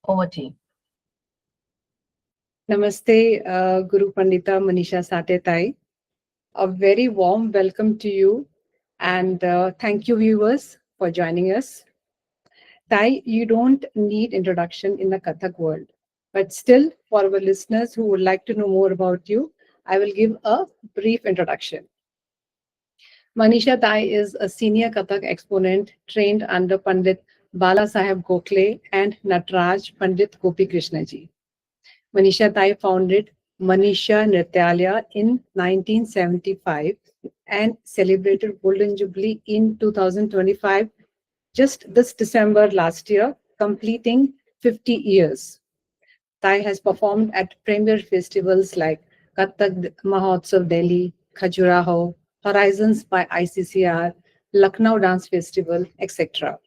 Over to you. Namaste, Guru Pandita Maneesha Sathe Tai. A very warm welcome to you, and thank you, viewers, for joining us. Tai, you don't need introduction in the Kathak world, but still, for our listeners who would like to know more about you, I will give a brief introduction. Manisha Tai is a senior Kathak exponent trained under Pandit Bala Saheb Gokhale and Natraj Pandit Gopi Krishna ji. Manisha Tai founded Manisha Nrityalaya in 1975 and celebrated Golden Jubilee in 2025, just this December last year, completing 50 years. Tai has performed at premier festivals like Kathak Mahotsav Delhi, Khajuraho, Horizons by ICCR, Lucknow Dance Festival, etc.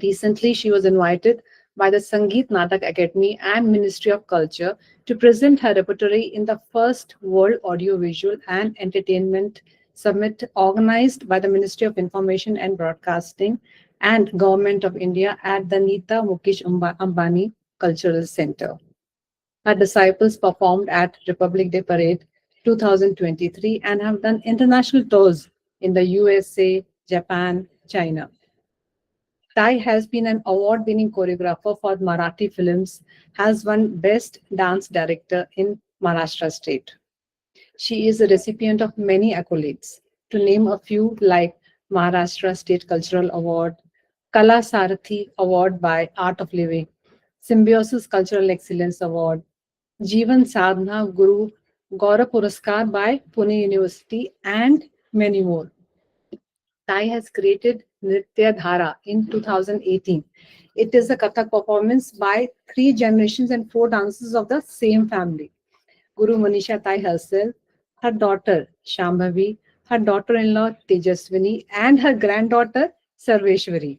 Recently, she was invited by the Sangeet Natak Academy and Ministry of Culture to present her repertory in the first World Audiovisual and Entertainment Summit organized by the Ministry of Information and Broadcasting and Government of India at the Nita Mukesh Ambani Cultural Center. Her disciples performed at Republic Day Parade 2023 and have done international tours in the USA, Japan, China. Tai has been an award-winning choreographer for Marathi films, has won Best Dance Director in Maharashtra State. She is a recipient of many accolades, to name a few like Maharashtra State Cultural Award, Kala Sarathi Award by Art of Living, Symbiosis Cultural Excellence Award, Jeevan Sadhana Guru Gaurav Puraskar by Pune University, and many more. Tai has created Nritya Dhara in 2018. It is a Kathak performance by three generations and four dancers of the same family. Guru Manisha Tai herself, her daughter Shambhavi, her daughter-in-law Tejaswini, and her granddaughter Sarveshwari.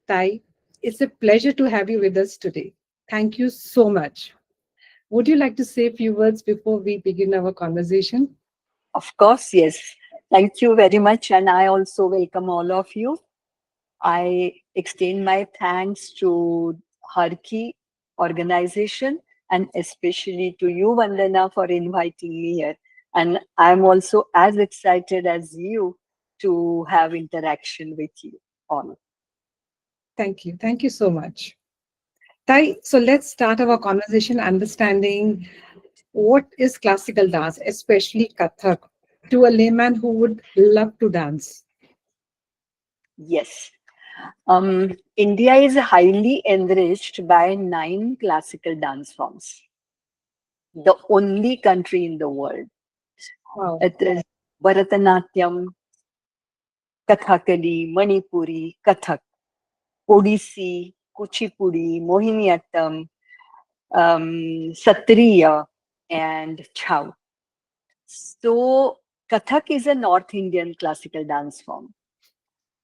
Tai, it's a pleasure to have you with us today. Thank you so much. Would you like to say a few words before we begin our conversation? Of course, yes. Thank you very much. And I also welcome all of you. I extend my thanks to Harki organization and especially to you, Vandana, for inviting me here. And I'm also as excited as you to have interaction with you all. Thank you. Thank you so much. Tai, so let's start our conversation understanding what is classical dance, especially Kathak, to a layman who would love to dance. Yes. India is highly enriched by 9 classical dance forms, the only country in the world. Wow. It is Bharatanatyam, Kathakali, Manipuri, Kathak, Odissi, Kuchipudi, Mohiniyattam, Satriya, and Chau. So, Kathak is a North Indian classical dance form.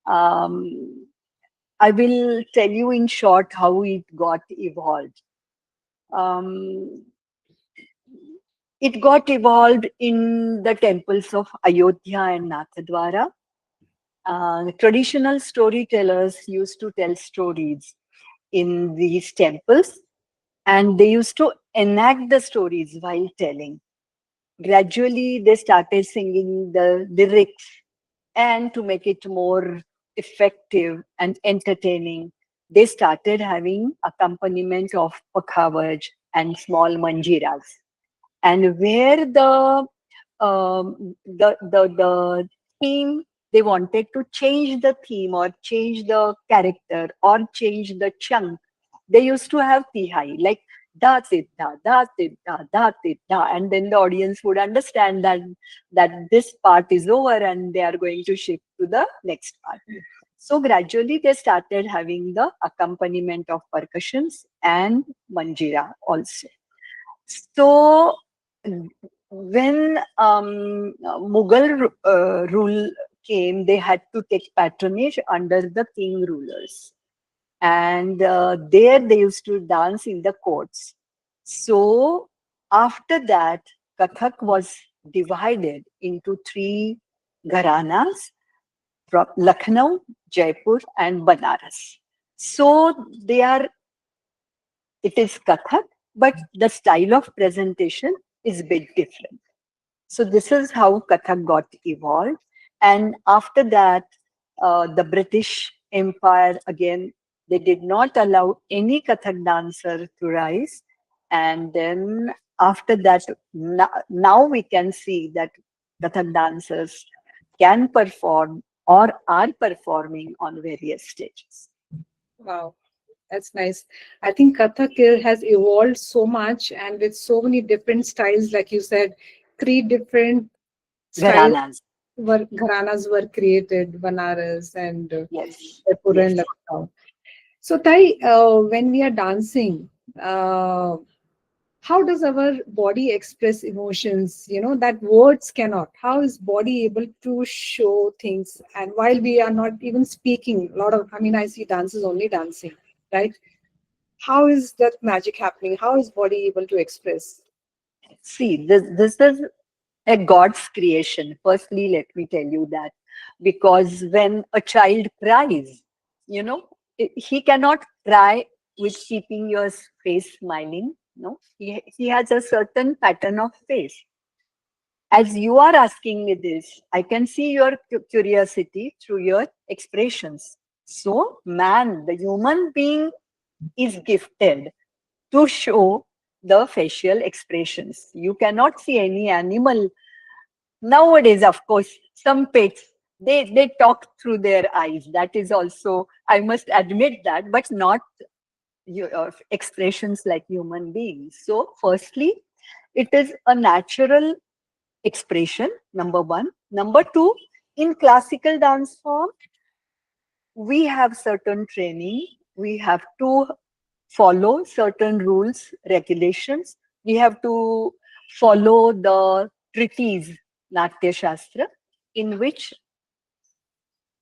Um, I will tell you in short how it got evolved. Um, it got evolved in the temples of Ayodhya and Nathadwara. Traditional storytellers used to tell stories in these temples and they used to enact the stories while telling. Gradually, they started singing the lyrics and to make it more effective and entertaining, they started having accompaniment of pakhavaj and small manjiras. And where the theme they wanted to change the theme or change the character or change the chunk, they used to have tihai like da it da it da, and then the audience would understand that this part is over and they are going to shift to the next part. So gradually they started having the accompaniment of percussions and manjira also. So when Mughal rule came, they had to take patronage under the king rulers. And there they used to dance in the courts. So after that, Kathak was divided into 3 gharanas from Lucknow, Jaipur, and Banaras. So they are It is Kathak, but the style of presentation is bit different. So this is how Kathak got evolved. And after that, the British Empire, again, they did not allow any Kathak dancer to rise. And then after that, now we can see that Kathak dancers can perform or are performing on various stages. Wow, that's nice. I think Kathak has evolved so much and with so many different styles, like you said, three different styles Gharanas. were gharanas were created, Banaras and Yes, Jaipur yes. and Lucknow. So, Tai, when we are dancing, uh, how does our body express emotions, that words cannot? How is body able to show things? And while we are not even speaking, a lot of, I mean, I see dancers only dancing, right? How is that magic happening? How is body able to express? See, this is a God's creation. Firstly, let me tell you that because when a child cries, you know, he cannot cry with keeping your face smiling. No, he has a certain pattern of face. As you are asking me this, I can see your curiosity through your expressions. So, man, the human being is gifted to show the facial expressions. You cannot see any animal nowadays. Of course, some pets, they talk through their eyes. That is also, I must admit that, but not expressions like human beings. So firstly, it is a natural expression, number one. Number two, in classical dance form, we have certain training. We have to follow certain rules, regulations. We have to follow the treatise, Natya Shastra, in which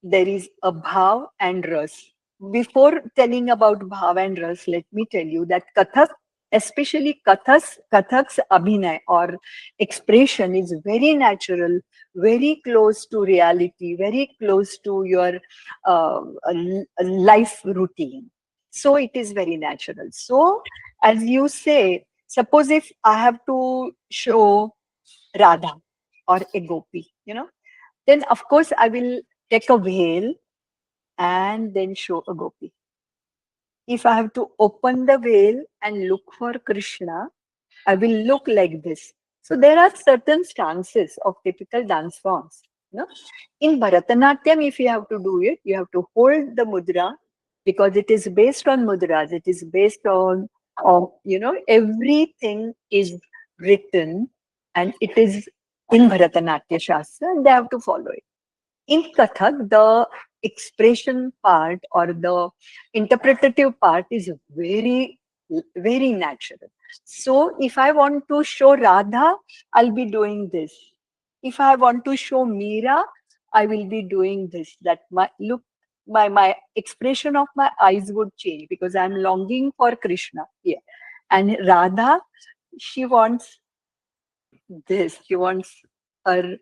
there is a bhav and ras. Before telling about bhav and ras, let me tell you that Kathak, especially Kathak's abhinaya or expression is very natural, very close to reality, very close to your life routine. So it is very natural. So, as you say, suppose if I have to show Radha or a gopi, then of course I will take a veil and then show a gopi. If I have to open the veil and look for Krishna, I will look like this. So there are certain stances of typical dance forms. In Bharatanatyam, if you have to do it, you have to hold the mudra because it is based on mudras. It is based on, everything is written and it is in Bharatanatyam Shastra and they have to follow it. In Kathak, the expression part or the interpretative part is very, very natural. So, if I want to show Radha, I'll be doing this. If I want to show Meera, I will be doing this. That my look, my expression of my eyes would change because I'm longing for Krishna. Yeah, and Radha, she wants this. She wants her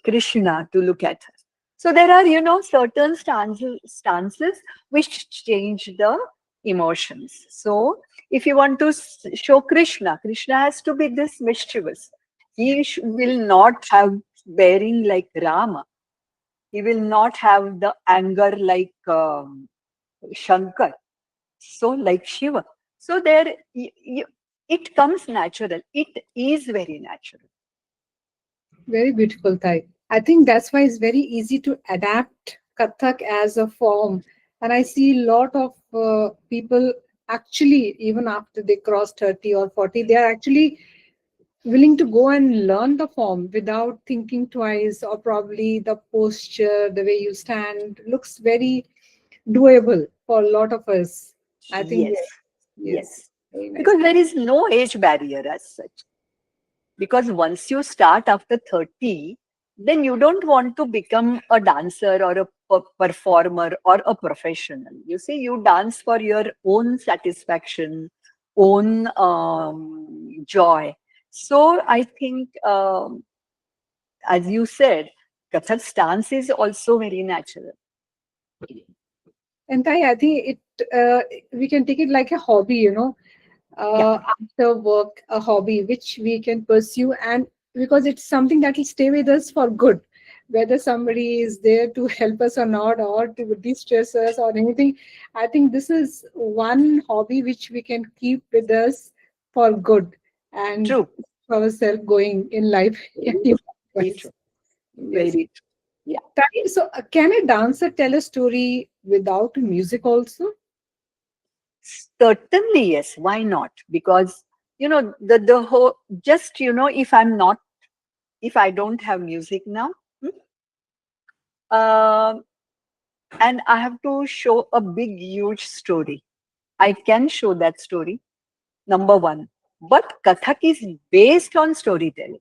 Krishna to look at her. So there are, certain stances which change the emotions. So if you want to show Krishna, Krishna has to be this mischievous. He will not have bearing like Rama. He will not have the anger like Shankar. So like Shiva. So there, it comes natural. It is very natural. Very beautiful, Thai. I think that's why it's very easy to adapt Kathak as a form. And I see a lot of people actually, even after they cross 30 or 40, they are actually willing to go and learn the form without thinking twice, or probably the posture, the way you stand looks very doable for a lot of us. I think, Yes, yes, yes. very nice. Because there is no age barrier as such. Because once you start after 30, then you don't want to become a dancer or a performer or a professional. You see, you dance for your own satisfaction, own joy. So I think, as you said, Kathak stance is also very natural. And I think it we can take it like a hobby. Yeah, after work, a hobby which we can pursue, and because it's something that will stay with us for good, whether somebody is there to help us or not, or to de-stress us or anything. I think this is one hobby which we can keep with us for good and true. ourselves going in life. Very Wise. true. Yes. Very true. Yeah. Tani, so can a dancer tell a story without music also? Certainly, yes. Why not? Because the whole, just if I'm not, if I don't have music now, hmm, um, and I have to show a big, huge story, I can show that story. Number one, but Kathak is based on storytelling.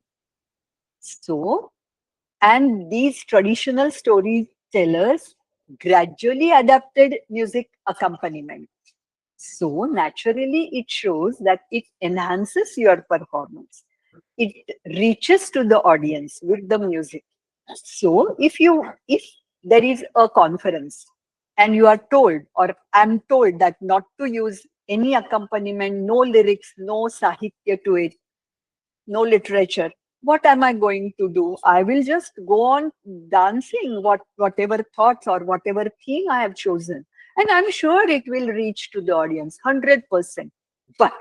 So, and these traditional storytellers gradually adapted music accompaniment. So, naturally, it shows that it enhances your performance. It reaches to the audience with the music. So, if there is a conference and you are told, or I'm told, that not to use any accompaniment, no lyrics, no sahitya to it, no literature, what am I going to do? I will just go on dancing, whatever thoughts or whatever theme I have chosen, and I'm sure it will reach to the audience 100%. But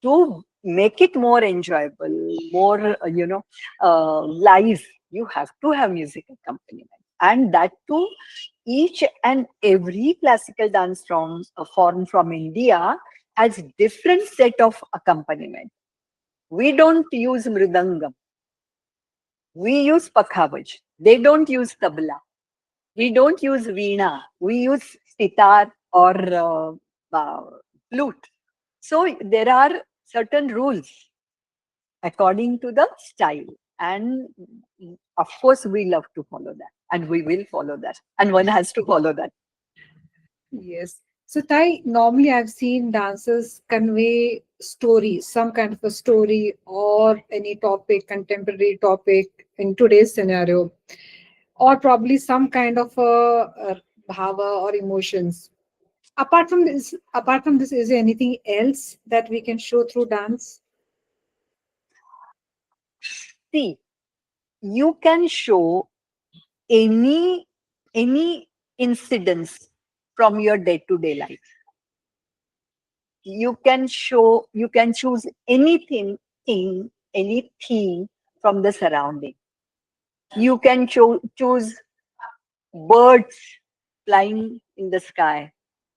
to make it more enjoyable, more live, you have to have music accompaniment, and that too, each and every classical dance form from India has different set of accompaniment. We don't use mridangam. We use pakhavaj. They don't use tabla. We don't use veena. We use sitar or uh, flute. So there are certain rules according to the style. And of course, we love to follow that. And we will follow that. And one has to follow that. Yes. So, Tai, normally I've seen dancers convey stories, some kind of a story or any topic, contemporary topic in today's scenario, or probably some kind of a bhava or emotions. Apart from this, is there anything else that we can show through dance? See, you can show any any incidents from your day-to-day life. You can choose anything, any theme from the surrounding. You can choose birds flying in the sky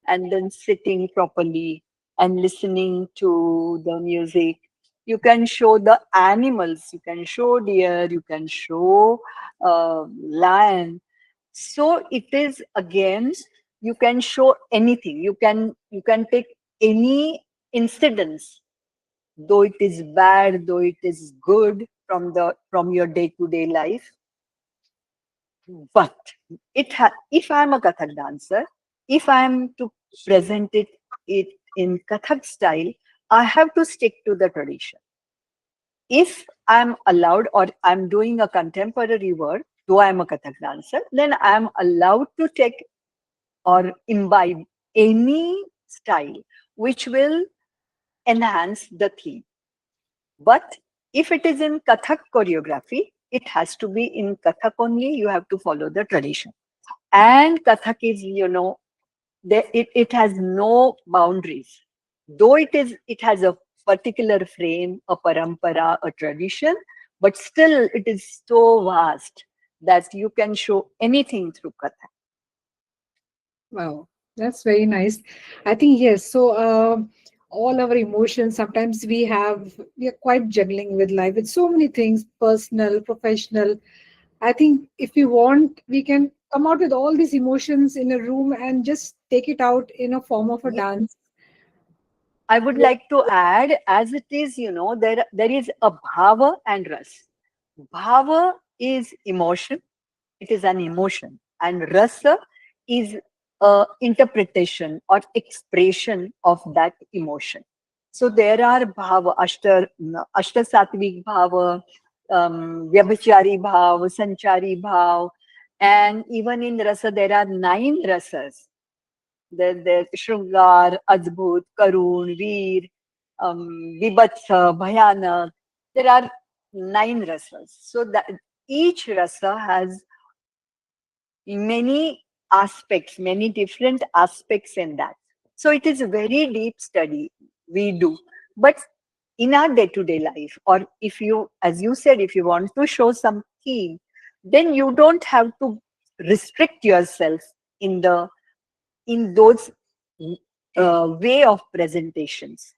and then sitting properly and listening to the music. You can show the animals, you can show deer, you can show lion. So it is, again, you can show anything. You can take any incidents, though it is bad, though it is good, from your day to day life. But if I'm a Kathak dancer, if I'm to present it in Kathak style, I have to stick to the tradition. If I'm allowed, or I'm doing a contemporary work, though I'm a Kathak dancer, then I'm allowed to take or imbibe any style which will enhance the theme. But if it is in Kathak choreography, it has to be in Kathak only. You have to follow the tradition. And Kathak is, it has no boundaries. Though it has a particular frame, a parampara, a tradition, but still it is so vast that you can show anything through Kathak. Wow, that's very nice. I think yes. So all our emotions sometimes we are quite juggling with life with so many things, personal, professional. I think if we want, we can come out with all these emotions in a room and just take it out in a form of a dance. I would like to add, as it is, there is a bhava and ras. Bhava is emotion, it is an emotion, and rasa is a interpretation or expression of that emotion. So there are bhava, ashta sattvic bhava, vyabhichari bhava, sanchari bhava, and even in rasa there are 9 rasas. There's Shringar, Adbhut, Karun, Veer. Bibatsa, Bhayanak. There are 9 rasas. So that each rasa has many aspects, many different aspects in that. So it is a very deep study we do. But in our day-to-day life, or if you, as you said, if you want to show some theme, then you don't have to restrict yourself in the in those way of presentations.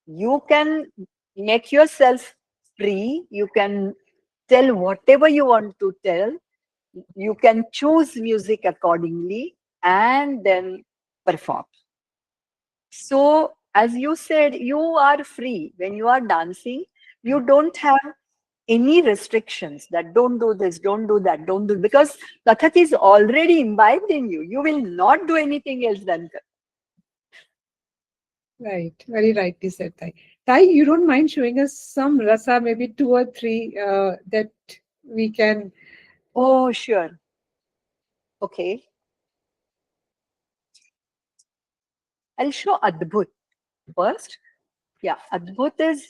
You can make yourself free. You can tell whatever you want to tell. You can choose music accordingly and then perform. So, as you said, you are free when you are dancing. You don't have any restrictions that don't do this, don't do that, don't do, because Kathak is already imbibed in you. You will not do anything else than Kathak. Right, very rightly said, Thai. Thai, you don't mind showing us some rasa, maybe two or three that we can. Oh, sure. Okay. I'll show Adbhut first. Yeah, Adbhut is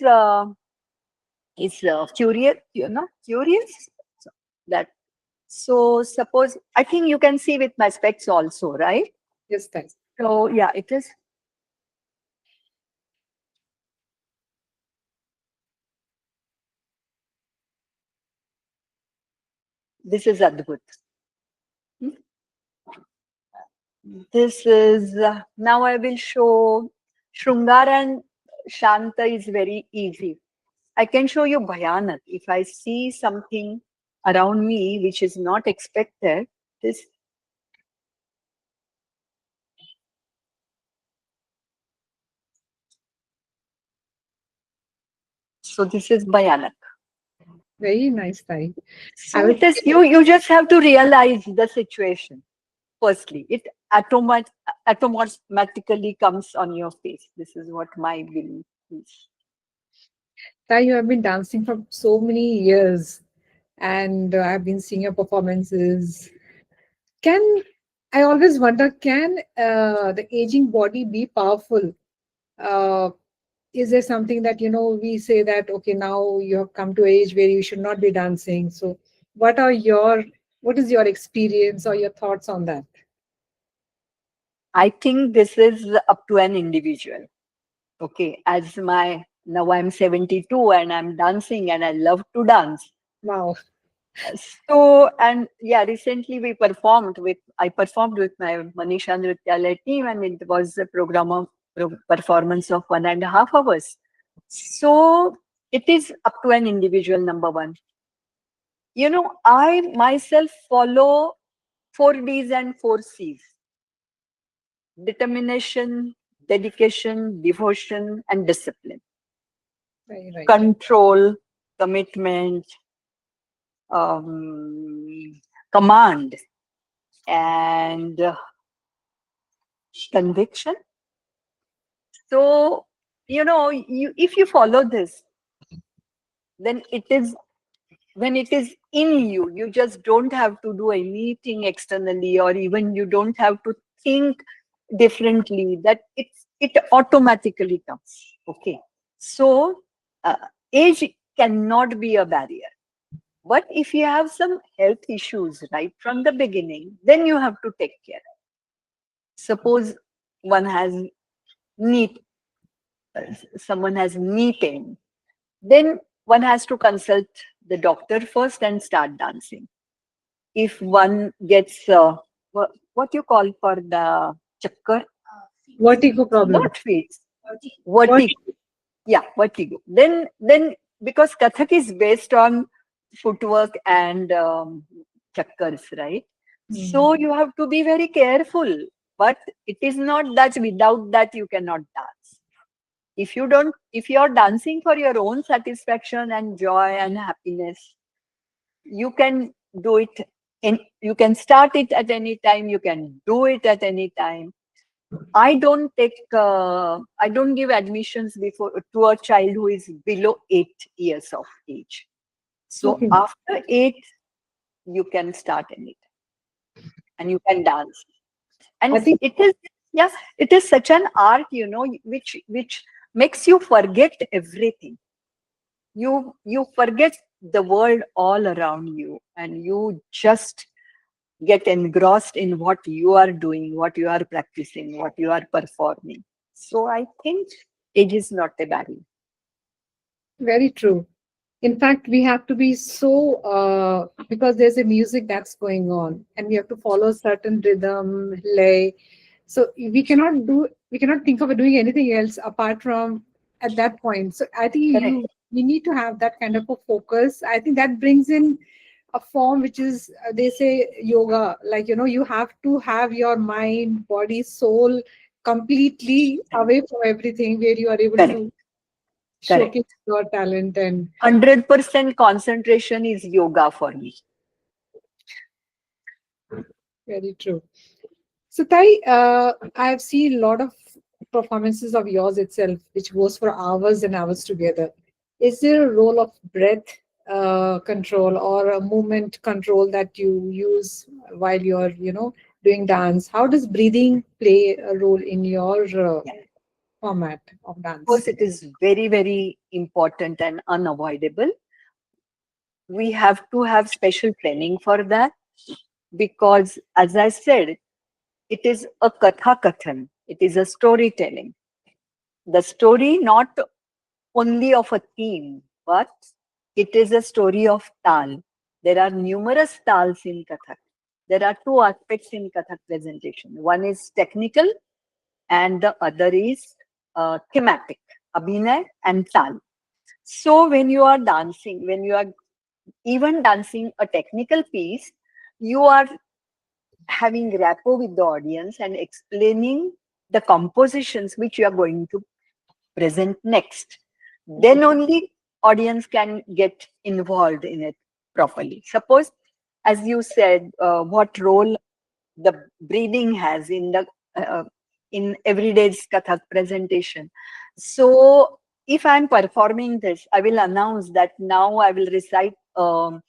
curious, curious. So that so suppose I think you can see with my specs also, right? Yes, Thai. So yeah, it is. This is Adbhut. Hmm? This is now I will show Shrungar and Shanta is very easy. I can show you Bhayanak. If I see something around me which is not expected, this so this is Bhayanak. Very nice, Thai. I So was it is you just have to realize the situation. Firstly, it automatically comes on your face. This is what my belief is. Thai, you have been dancing for so many years, and I've been seeing your performances. Can I always wonder, can the aging body be powerful? Uh, is there something that we say that okay, now you have come to age where you should not be dancing? So, what is your experience or your thoughts on that? I think this is up to an individual. Okay, as my now I'm 72 and I'm dancing and I love to dance. Wow. So and yeah, recently I performed with my Maneesha Nrityalaya team, and it was a program of performance of 1.5 hours. So it is up to an individual, number one. I myself follow 4 Ds and 4 Cs: determination, dedication, devotion, and discipline. Very right. Control, commitment, um, command, and conviction. So, if you follow this, then it is when it is in you, you just don't have to do anything externally, or even you don't have to think differently. That it automatically comes. Okay. So, uh, age cannot be a barrier. But if you have some health issues right from the beginning, then you have to take care. Suppose one has knee, someone has knee pain, then one has to consult the doctor first and start dancing. If one gets what you call for the chakkar, Vertigo problem. not fits, What? vertigo. Yeah, vertigo. Then because Kathak is based on footwork and chakkars, right? So you have to be very careful. But it is not that without that you cannot dance. If you're dancing for your own satisfaction and joy and happiness, you can do it. And you can start it at any time. You can do it at any time. I don't give admissions before to a child who is below 8 years of age. So Okay. after 8, you can start anytime and you can dance. And I think it is, yeah, it is such an art, which makes you forget everything. You forget the world all around you, and you just get engrossed in what you are doing, what you are practicing, what you are performing. So I think age is not a barrier. Very true. In fact, we have to be so because there's a music that's going on, and we have to follow certain rhythm, lay. So we cannot think of doing anything else apart from at that point. So I think Correct. you need to have that kind of a focus. I think that brings in a form which is they say yoga. Like you have to have your mind, body, soul completely away from everything, where you are able Correct. to Correct. showcase your talent. And 100% concentration is yoga for me. very true. So, Tai, I've seen a lot of performances of yours itself, which goes for hours and hours together. Is there a role of breath control or a movement control that you use while you're, doing dance? How does breathing play a role in your Yeah. format of Of course, dance? it is very, very important and unavoidable. We have to have special training for that because, as I said, it is a katha. It is a storytelling. The story not only of a theme, but it is a story of tal. There are numerous tals in Kathak. There are two aspects in Kathak presentation. One is technical and the other is thematic, abhinaya and tal. So when you are dancing, when you are even dancing a technical piece, you are having rapport with the audience and explaining the compositions which you are going to present next. Then only audience can get involved in it properly. Suppose, as you said, what role the breathing has uh, in everyday's Kathak presentation. So if I'm performing this, I will announce that now I will recite a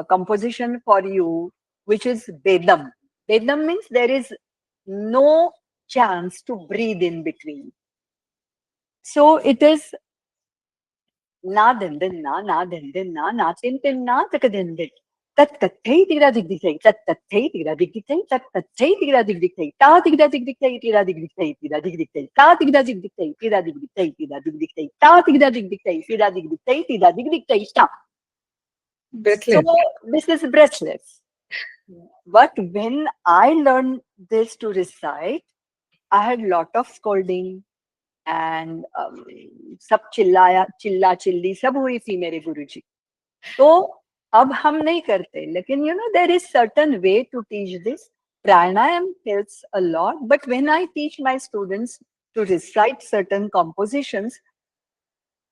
composition for you, which is Bedam. Bedam means there is no chance to breathe in between. So it is na den den na den den na tin tin na tak den den. Tat tat thei tira dig dig thei tat tat thei tira dig dig thei tat tat thei tira dig dig thei ta tira dig dig thei tira dig dig thei tira dig dig thei ta tira dig dig thei tira dig dig thei tira dig dig thei ta tira dig dig thei tira dig dig thei tira dig dig thei ta. So Breathless. this is breathless. But when I learned this to recite, I had lot of scolding and सब चिल्ला chilli सब हुई थी मेरे गुरुजी. तो अब हम नहीं करते, लेकिन there is certain way to teach this. Pranayam helps a lot, but when I teach my students to recite certain compositions,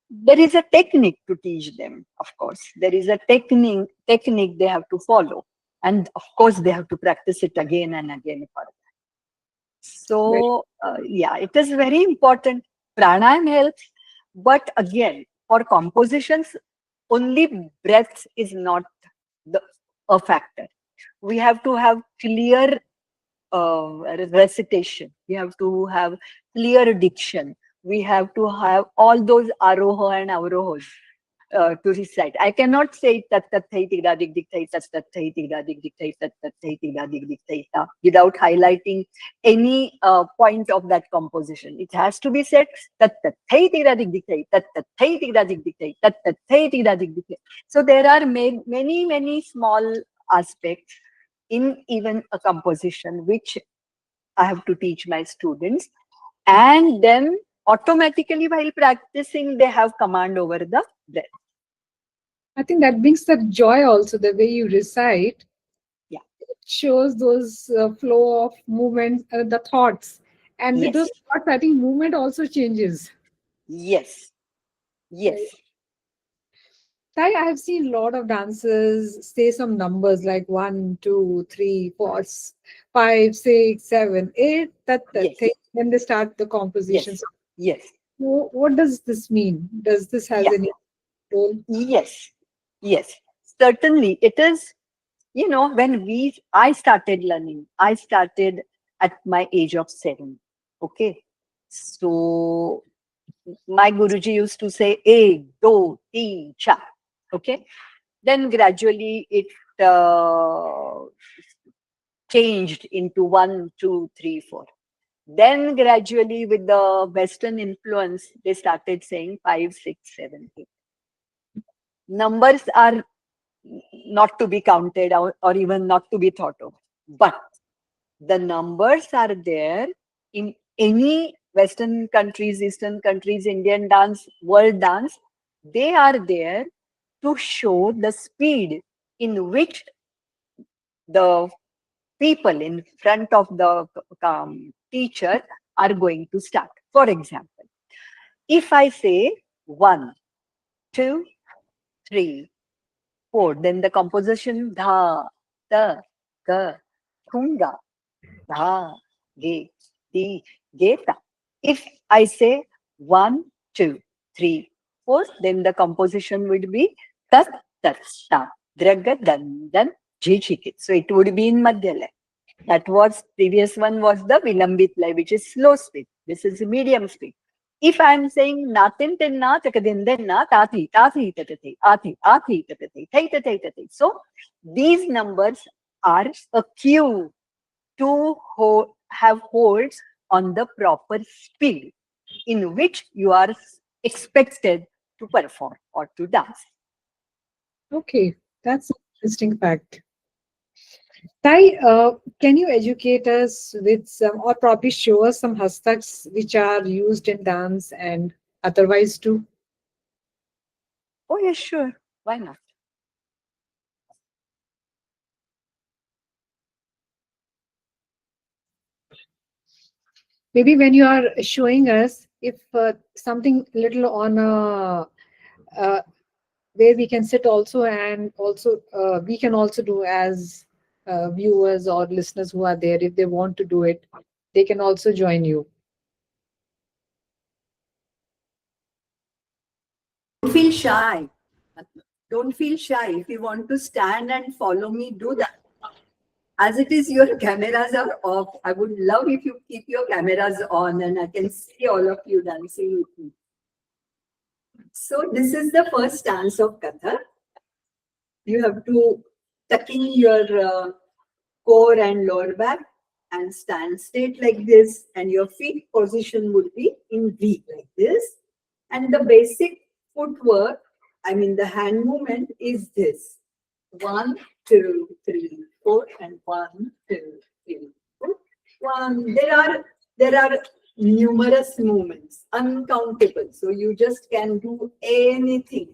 there is a technique to teach them. Of course, there is a technique they have to follow, and of course they have to practice it again and again for. Very, So, yeah, it is very important. Pranayam helps, but again, for compositions, only breath is not the a factor. We have to have clear recitation. We have to have clear diction. We have to have all those aroha and avrohas to recite. I cannot say tat tat thai tigra dig dig thai tat tat thai tigra dig dig thai tat tat thai tigra dig dig thai ta without highlighting any point of that composition. It has to be said tat tat thai tigra dig dig thai tat tat thai tigra dig dig thai tat tat thai tigra dig dig thai. So there are many small aspects in even a composition which I have to teach my students, and then automatically while practicing they have command over the breath. I think that brings that joy also, the way you recite Yeah. shows those flow of movement, the thoughts. And with those Yes. thoughts, I think movement also changes. Yes. Right. Yes. I have seen a lot of dancers say some numbers like one, two, three, four, five, six, seven, eight, that Yes. thing. Then they start the composition. Yes. Yes. So, what does this mean? Does this has Yeah. any role? Yes. Yes. Certainly. It is, when I started learning, I started at my age of 7. Okay. So My Guruji used to say, ek, do, teen, cha. Okay. Then gradually it changed into 1, 2, 3, 4. Then gradually with the Western influence, they started saying 5, 6, 7, 8. Numbers are not to be counted or even not to be thought of. But the numbers are there in any Western countries, Eastern countries, Indian dance, world dance. They are there to show the speed in which the people in front of the teacher are going to start. For example, if I say 1, 2, 3, 4, then the composition dha, ta, ka, thunga, dha, ge, di, geta. If I say 1, 2, 3, 4, then the composition would be tat, tat, ta, draga, dan, dan, jhikit. So it would be in Madhyalaya. That was, previous one was the Vilambit lay, which is slow speed. This is medium speed. If I am saying natin ten na takadin den na tati tati tatati ati ati tatati thai tatai tatai. So these numbers are a cue to have holds on the proper speed in which you are expected to perform or to dance. Okay, that's an interesting fact. Tai, can you educate us with some, or probably show us some hastaks which are used in dance and otherwise too? Oh, yes, sure. Why not? Maybe when you are showing us, if something little on a where we can sit also, and also we can also do as viewers or listeners who are there, if they want to do it, they can also join you. Don't feel shy. Don't feel shy. If you want to stand and follow me, do that. As it is, your cameras are off. I would love if you keep your cameras on and I can see all of you dancing with me. So this is the first dance of Kathak. You have to tuck in your core and lower back and stand straight like this, and your feet position would be in V like this. And the basic footwork, I mean the hand movement is this. 1, 2, 3, 4, and 1, 2, 3, 4. There are numerous movements, uncountable. So you just can do anything.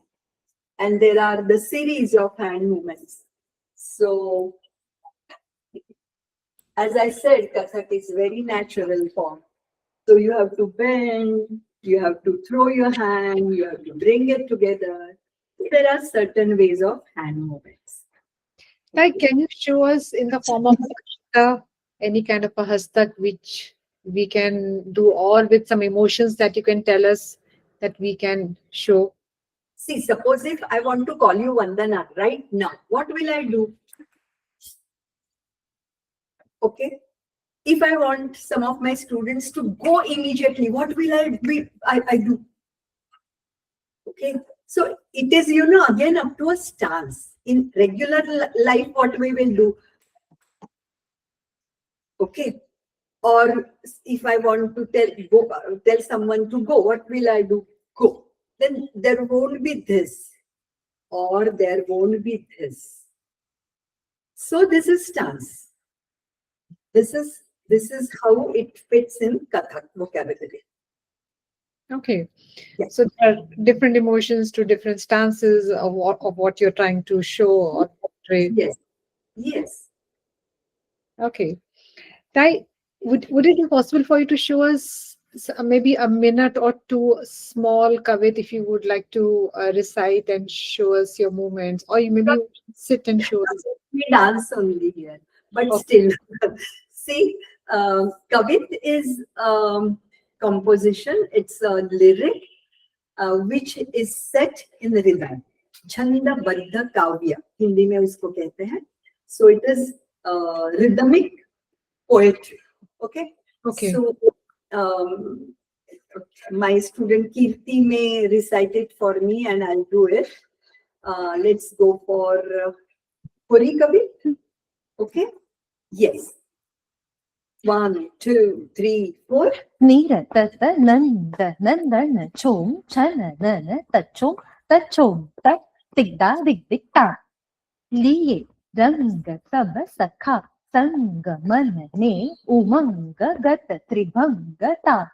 And there are the series of hand movements. So as I said, Kathak is very natural form. So you have to bend, you have to throw your hand, you have to bring it together. There are certain ways of hand movements. Like, can you show us in the form of any kind of a hastak which we can do, or with some emotions that you can tell us that we can show? See, suppose if I want to call you Vandana right now, what will I do? Okay. If I want some of my students to go immediately, what will I do? Okay. So it is, again up to a stance. In regular life, what we will do. Okay. Or if I want to tell someone to go, what will I do? Go. Then there won't be this, or there won't be this. So this is stance. This is how it fits in Kathak vocabulary. Okay. Yes. So there are different emotions to different stances of what you're trying to show or portray. Yes. Yes. Okay. Tai, would it be possible for you to show us maybe a minute or two small kavit, if you would like to recite and show us your movements, or you maybe sit and show us? We dance only here, but Okay. still, see, Kavit is composition. It's a lyric which is set in rhythm. Chanda Baddha Kavya, Hindi में उसको कहते हैं. So it is rhythmic poetry. Okay. Okay. So um, my student Kirti may recite it for me and I'll do it. Let's go for Puri Kavi. Okay? Yes. 1, 2, 3, 4. Nira tata nanda nandana chom chana nana tachom tachom tak tikda dik dikta liye ranga taba sakha sanga manane umanga gata tribhanga ta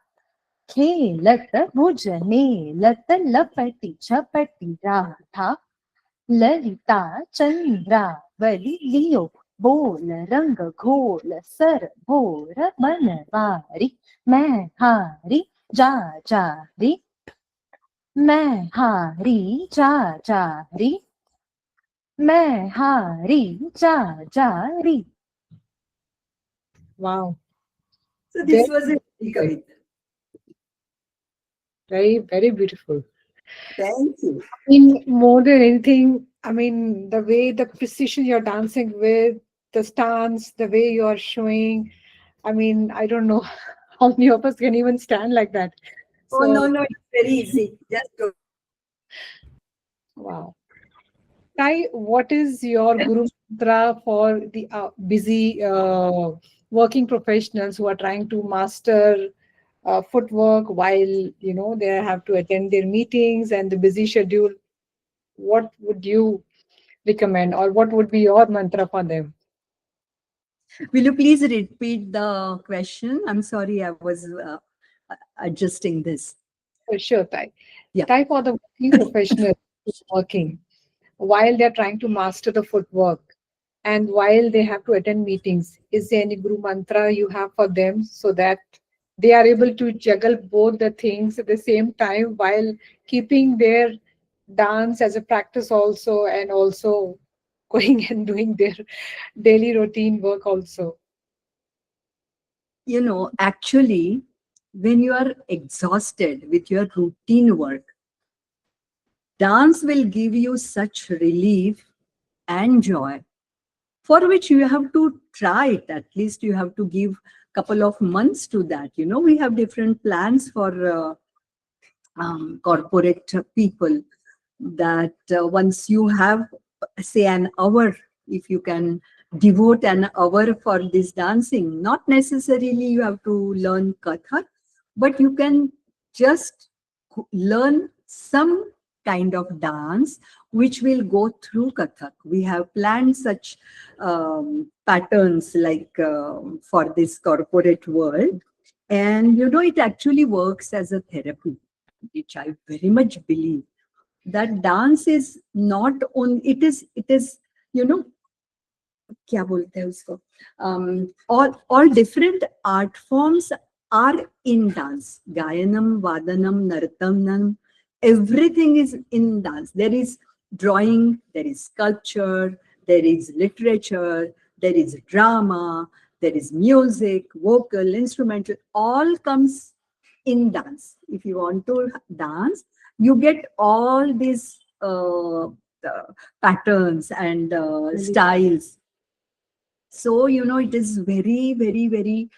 खेलत भुजने लत लपटी झपटी राधा ललिता चंद्रावली लियो बोल रंग घोल sir भोर बनवारी मैं हारी जा जारी मैं हारी जा जारी मैं हारी जा जारी. Wow. So this was a Kavita. Very, very beautiful. Thank you. I mean, more than anything, I mean, the way, the precision you're dancing with, the stance, the way you're showing. I mean, I don't know how many of us can even stand like that. Oh, So, no, it's very easy. Just go. wow. Sai, what is your guru mantra for the busy working professionals who are trying to master footwork while they have to attend their meetings and the busy schedule? What would you recommend, or what would be your mantra for them? Will you please repeat the question? I'm sorry, I was adjusting this. Sure, Tai. Yeah. Tai, for the working professionals who's working while they're trying to master the footwork and while they have to attend meetings, is there any guru mantra you have for them so that they are able to juggle both the things at the same time while keeping their dance as a practice also, and also going and doing their daily routine work also? Actually, when you are exhausted with your routine work, dance will give you such relief and joy, for which you have to try it. At least you have to give a couple of months to that. We have different plans for corporate people, that once you have, say, an hour, if you can devote an hour for this dancing, not necessarily you have to learn Kathak, but you can just learn some kind of dance which will go through Kathak. We have planned such patterns like for this corporate world. And it actually works as a therapy, which I very much believe. That dance is not only, it is क्या बोलते हैं उसको, all different art forms are in dance. Gayanam, Vadanam, Nartamnam, everything is in dance. There is drawing, there is sculpture, there is literature, there is drama, there is music, vocal, instrumental, all comes in dance. If you want to dance, you get all these patterns and styles. So, it is very, very, very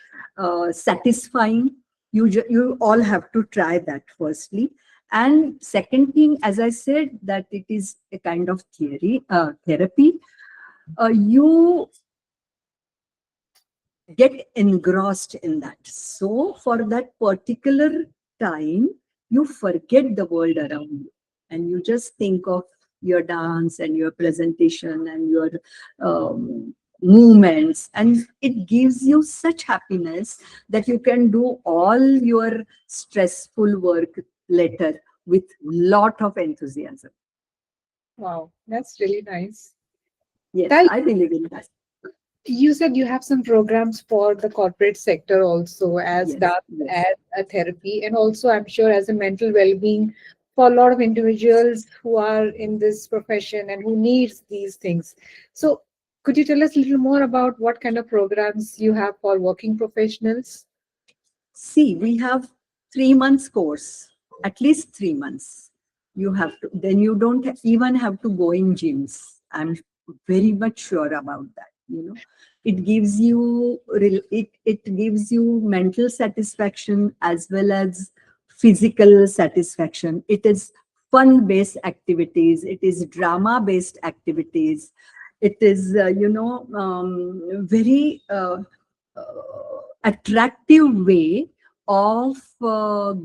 satisfying. You all have to try that firstly. And second thing, as I said, that it is a kind of therapy. You get engrossed in that. So for that particular time, you forget the world around you and you just think of your dance and your presentation and your movements, and it gives you such happiness that you can do all your stressful work later with lot of enthusiasm. Wow, that's really nice. Yes, Tal, I believe in that. you said you have some programs for the corporate sector also, as Yes, dance, yes. as a therapy, and also I'm sure as a mental well-being for a lot of individuals who are in this profession and who needs these things. So could you tell us a little more about what kind of programs you have for working professionals? See, we have 3 months course, at least 3 months. You have to, then you don't even have to go in gyms. I'm very much sure about that. It gives you it gives you mental satisfaction as well as physical satisfaction. It is fun-based activities. It is drama-based activities. It is, very attractive way of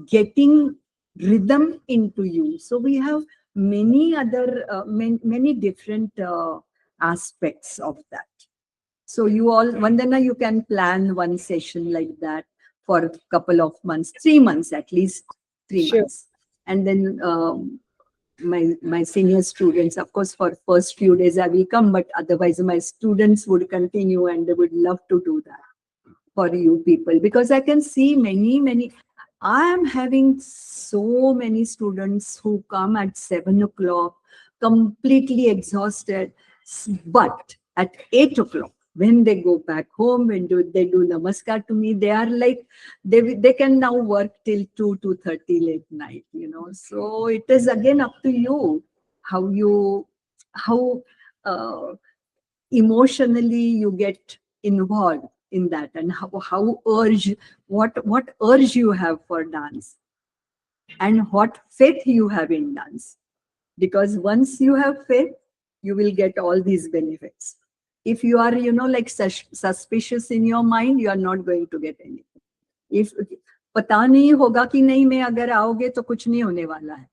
getting rhythm into you. So we have many other, many different aspects of that. So you all, Vandana, you can plan one session like that for a couple of months, 3 months at least, three Sure. months. And then my senior students, of course, for first few days I will come, but otherwise my students would continue and they would love to do that for you people, because I can see many. I am having so many students who come at 7 o'clock, completely exhausted, but at 8 o'clock, when they go back home, they do namaskar to me, they are like, they can now work till 2:30 late night, So it is again up to you how uh, emotionally you get involved in that, and what urge you have for dance, and what faith you have in dance. Because once you have faith, you will get all these benefits. If you are, like suspicious in your mind, you are not going to get anything. If पता नहीं होगा कि नहीं, मैं अगर आओगे तो कुछ नहीं होने वाला है,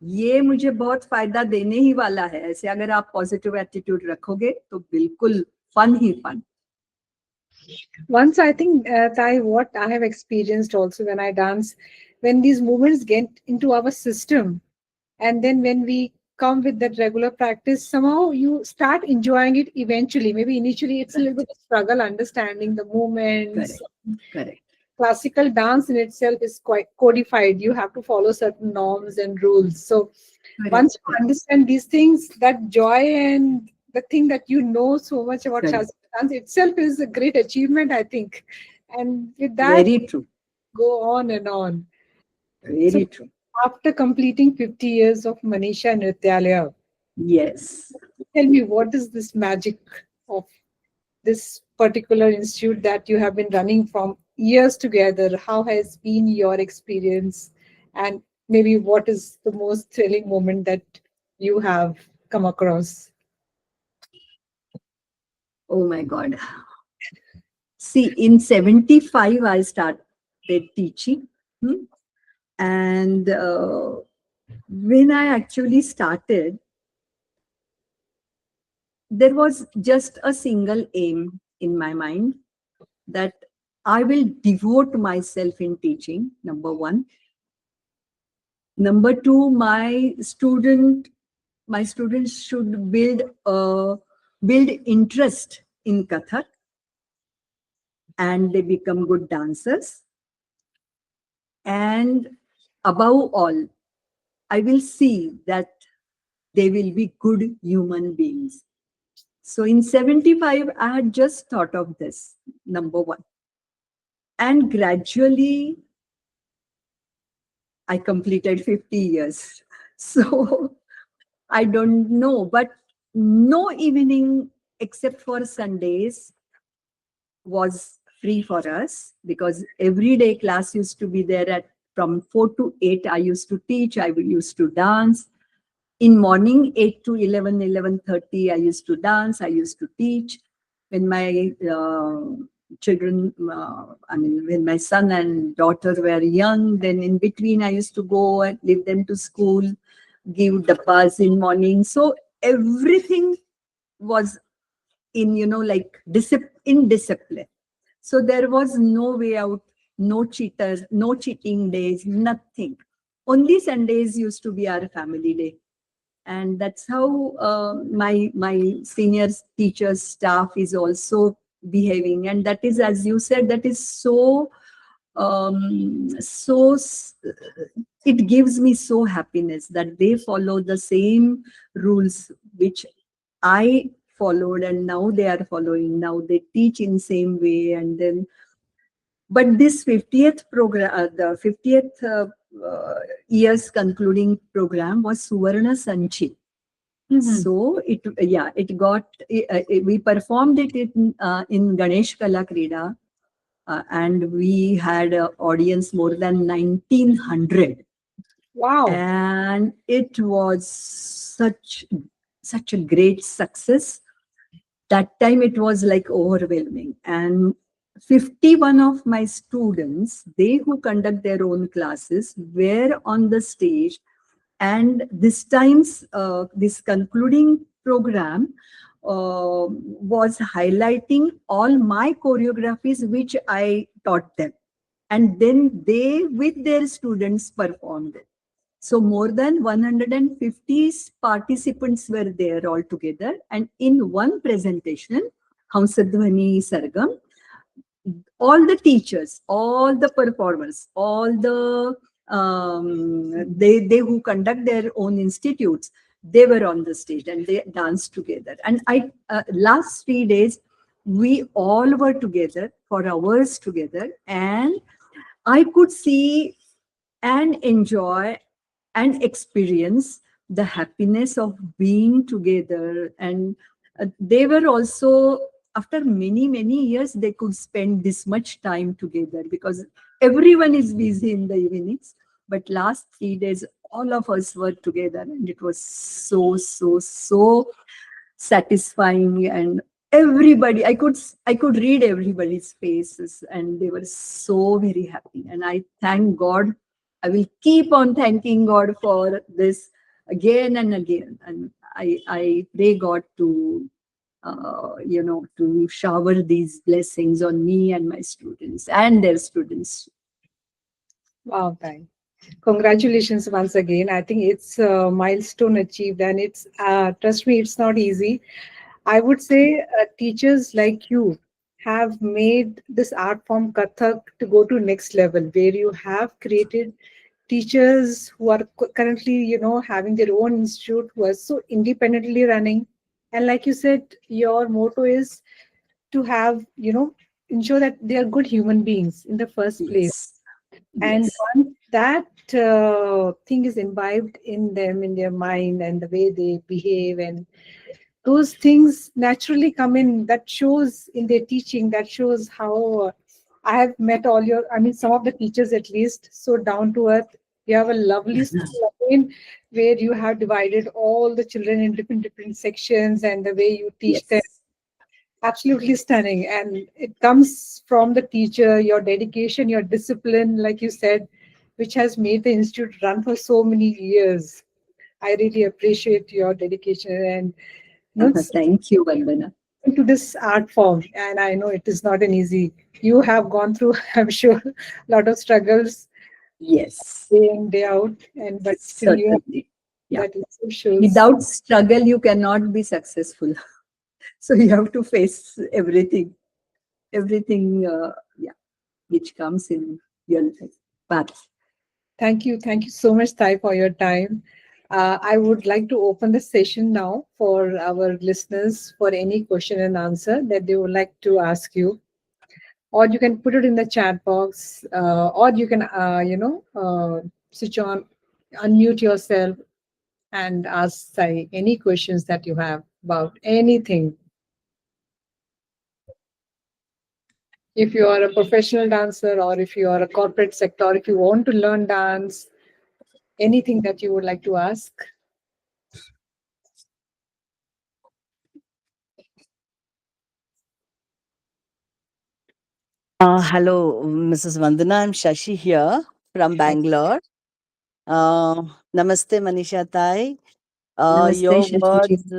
ये मुझे बहुत फायदा देने ही वाला है, ऐसे अगर आप पॉजिटिव एटीट्यूड रखोगे तो बिल्कुल फन ही fun. Once I think, Tai, what I have experienced also when I dance, when these movements get into our system, and then when we come with that regular practice, somehow you start enjoying it eventually. Maybe initially it's a little bit of struggle understanding the movements. Correct. Classical dance in itself is quite codified. You have to follow certain norms and rules. So once you understand these things, that joy and the thing that you know so much about classical dance itself is a great achievement, I think. And with that, very true, go on and on. Very true. After completing 50 years of Maneesha Nrityalaya, Yes. tell me, what is this magic of this particular institute that you have been running from years together? How has been your experience? And maybe what is the most thrilling moment that you have come across? Oh my God. See, in 75, I started teaching. And when I actually started, there was just a single aim in my mind, that I will devote myself in teaching, number one. Number two, my students should build interest in Kathak, and they become good dancers. And above all, I will see that they will be good human beings. So in 75, I had just thought of this, number one. And gradually, I completed 50 years. So I don't know, but no evening except for Sundays was free for us, because every day class used to be there from 4 to 8. I used to teach, I used to dance. In morning, 8 to 11:30, I used to dance, I used to teach. When my children, when my son and daughter were young, then in between I used to go and leave them to school, give dabas in morning. So everything was in, in discipline. So there was no way out, no cheaters, no cheating days, nothing. Only Sundays used to be our family day. And that's how my senior teachers staff is also behaving. And that is, as you said, that is it gives me so happiness that they follow the same rules which I followed, and now they are following. Now they teach in same way. And then, but this 50th program, the 50th year's concluding program was Suvarna Sanchit. So it got, we performed it in Ganesh Kala Krida and we had an audience more than 1900, Wow. and it was such a great success. That time it was like overwhelming, and 51 of my students, they who conduct their own classes, were on the stage. And this time's this concluding program was highlighting all my choreographies which I taught them, and then they with their students performed it. So more than 150 participants were there altogether, and in one presentation, Hamsadhvani Sargam, all the teachers, all the performers, all the they who conduct their own institutes, they were on the stage and they danced together. And I last 3 days we all were together for hours together, and I could see and enjoy and experience the happiness of being together. And they were also, after many years, they could spend this much time together because everyone is busy in the evenings. But last 3 days, all of us were together, and it was so satisfying. And everybody, I could read everybody's faces, and they were so very happy. And I thank God. I will keep on thanking God for this again and again. And I pray God to to shower these blessings on me and my students and their students. Wow, Ty. Congratulations once again. I think it's a milestone achieved, and it's trust me, it's not easy. I would say teachers like you have made this art form Kathak to go to next level, where you have created teachers who are currently, having their own institute, who are so independently running. And like you said, your motto is to have, ensure that they are good human beings in the first place. Yes. And Yes. once that thing is imbibed in them, in their mind, and the way they behave, and those things naturally come in, that shows in their teaching, that shows how I have met all your, I mean, some of the teachers at least, so down to earth. You have a lovely school again, where you have divided all the children in different sections, and the way you teach them, Yes. absolutely stunning. And it comes from the teacher, your dedication, your discipline, like you said, which has made the institute run for so many years. I really appreciate your dedication and, Thank you, Vandana. into this art form. And I know it is not an easy, you have gone through, I'm sure, a lot of struggles Yes, day in, day out, and but still you have, certainly. Yeah. that also shows. Without struggle, you cannot be successful. So you have to face everything, yeah, which comes in your life path. Thank you so much, Thai, for your time. I would like to open the session now for our listeners for any question and answer that they would like to ask you, or you can put it in the chat box, or you can, switch on, unmute yourself, and ask Sai any questions that you have about anything. If you are a professional dancer, or if you are a corporate sector, or if you want to learn dance, anything that you would like to ask. Hello, Mrs. Vandana. I'm Shashi here from Bangalore. Namaste, Manisha Tai. Namaste, Your Shashi. words,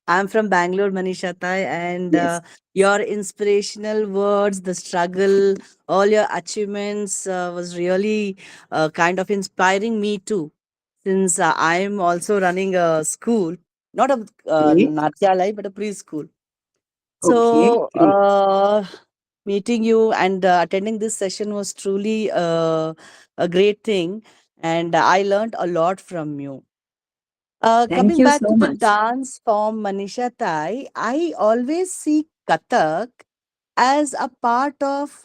I'm from Bangalore, Manisha Tai, and Yes. your inspirational words, the struggle, all your achievements was really kind of inspiring me too. Since I'm also running a school, not a Okay. Natyalai, but a preschool. Okay. So, Great. meeting you and attending this session was truly a great thing, and I learned a lot from you. Thank Coming you back so to the much. dance form, Manisha Tai, I always see Kathak as a part of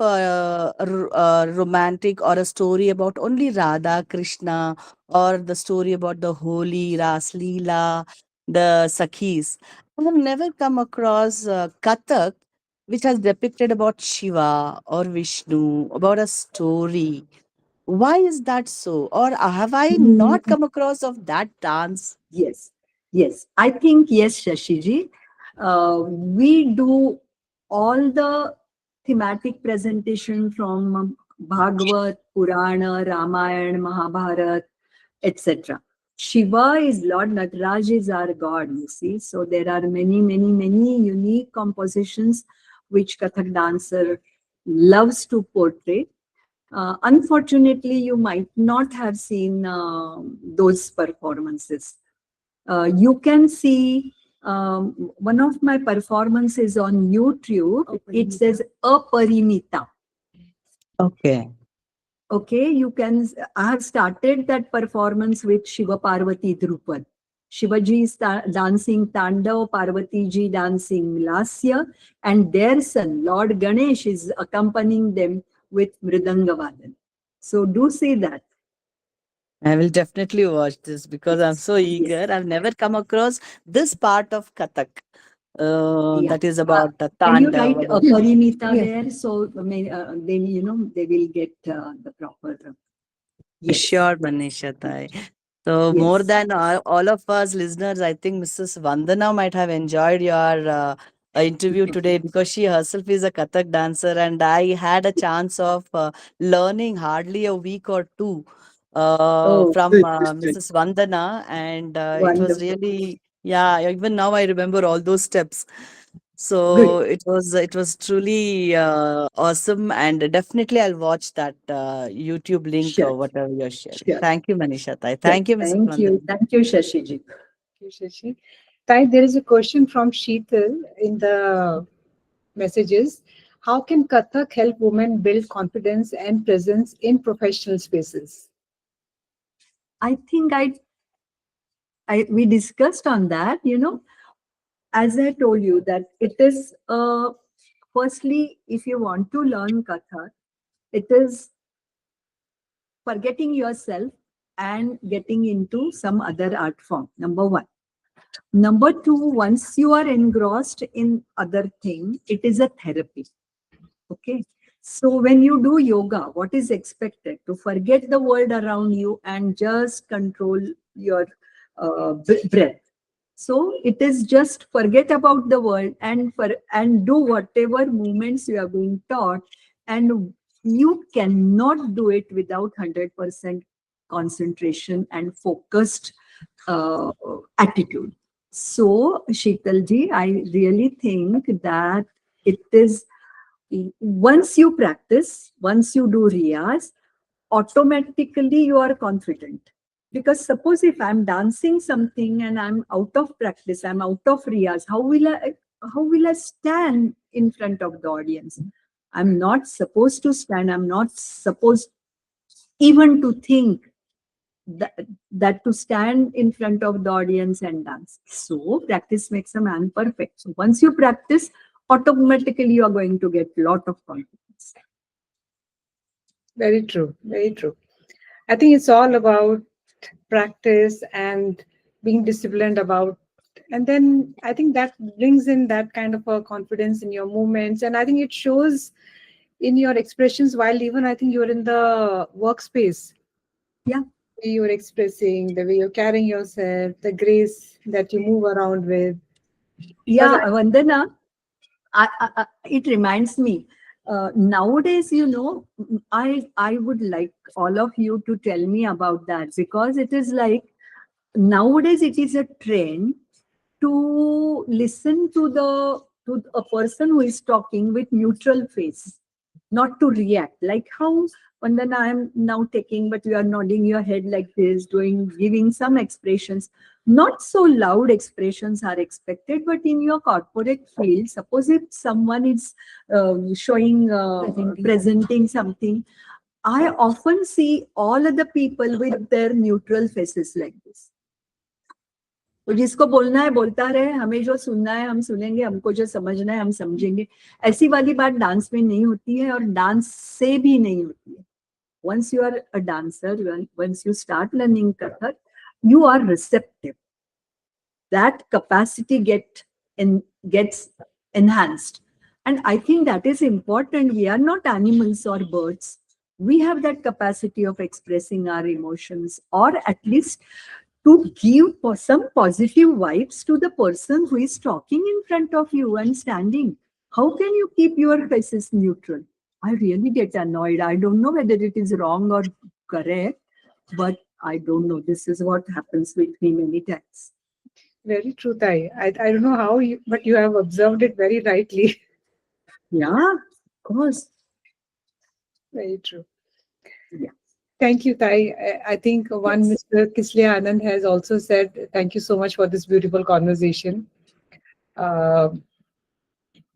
romantic or a story about only Radha, Krishna, or the story about the holy Ras Leela, the Sakhis. I have never come across Kathak which has depicted about Shiva or Vishnu, about a story. Why is that so? Or have I not come across of that dance? Yes, yes. I think yes, Shashiji. We do all the thematic presentation from Bhagavad, Purana, Ramayana, Mahabharata, etc. Shiva is Lord, Nataraj is our God, you see. So there are many, many, many unique compositions which Kathak dancer loves to portray. Unfortunately, you might not have seen those performances. You can see one of my performances on YouTube. It says Aparimita. Okay. Okay, you can. I have started that performance with Shiva Parvati Drupad. Shivaji is dancing Tandav, Parvati ji dancing Lasya, and their son, Lord Ganesh, is accompanying them with Mridangavadan. So do see that. I will definitely watch this because I'm Yes. so Yes. eager. I've never come across this part of Kathak. Yeah. That is about the Can you write Tandav. Parimita Yes. there? So then, they will get the proper. Yes. Sure, Manisha Tai. So more Yes. than all of us listeners, I think Mrs. Vandana might have enjoyed your interview today because she herself is a Kathak dancer, and I had a chance of learning hardly a week or two Oh, from good, good. Mrs. Vandana, and it was Wonderful. really, yeah. Even now I remember all those steps. So Good. it was truly awesome, and definitely I'll watch that YouTube link Sure. or whatever you're sharing. Sure. Thank you, Manisha Tai. Sure. Thank you, Mrs. Thank you. Vandana. Thank you, Shashiji. you, Shashi. Tai, there is a question from Sheetal in the messages. How can Kathak help women build confidence and presence in professional spaces? I think we discussed on that, as I told you that it is firstly, if you want to learn Kathak, it is forgetting yourself and getting into some other art form. Number one. Number two, once you are engrossed in other thing, it is a therapy. Okay. So when you do yoga, what is expected? To forget the world around you and just control your breath. So it is just forget about the world and do whatever movements you are being taught, and you cannot do it without 100% concentration and focused uh, attitude. So Sheetalji, I really think that it is once you practice, once you do riyas, automatically you are confident. Because suppose if I'm dancing something and I'm out of practice, I'm out of riyas, how will I stand in front of the audience? I'm not supposed to stand. I'm not supposed even to think that to stand in front of the audience and dance. So practice makes a man perfect. So once you practice, automatically you are going to get lot of confidence. Very true. Very true. I think it's all about practice and being disciplined about. And then I think that brings in that kind of a confidence in your movements. And I think it shows in your expressions while even I think you're in the workspace. Yeah. The way you're expressing, the way you're carrying yourself, the grace that you move around with. Because Yeah, Vandana, it reminds me. Nowadays, I would like all of you to tell me about that, because it is like nowadays it is a trend to listen to a person who is talking with neutral face, not to react. Like how Vandana, I am now taking, but you are nodding your head like this, giving some expressions. Not so loud expressions are expected, but in your corporate field, suppose if someone is showing, presenting something, I often see all other people with their neutral faces like this. तो जिसको बोलना है बोलता रहे, हमें जो सुनना है हम सुनेंगे, हमको जो समझना है हम समझेंगे. ऐसी वाली बात डांस में नहीं होती है और डांस से भी नहीं होती है. Once you are a dancer, once you start learning Kathak, you are receptive. That capacity gets enhanced. And I think that is important. We are not animals or birds. We have that capacity of expressing our emotions, or at least to give some positive vibes to the person who is talking in front of you and standing. How can you keep your faces neutral? I really get annoyed. I don't know whether it is wrong or correct, but I don't know. This is what happens with me many times. Very true, Tai. I don't know how you, but you have observed it very rightly. Yeah, of course. Very true. Yeah. Thank you, Tai. I think one Yes. Mr. Kislia Anand has also said, thank you so much for this beautiful conversation. Uh,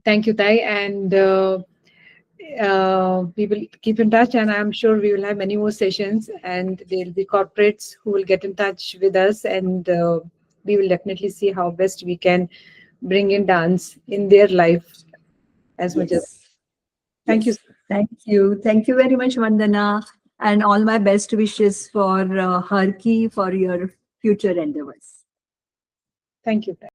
Thank you, Tai. And we will keep in touch, and I'm sure we will have many more sessions, and there'll be corporates who will get in touch with us, and we will definitely see how best we can bring in dance in their life as much as. Yes. Thank you. Yes. Thank you. Thank you very much, Vandana. And all my best wishes for Harki for your future endeavors. Thank you, Tai.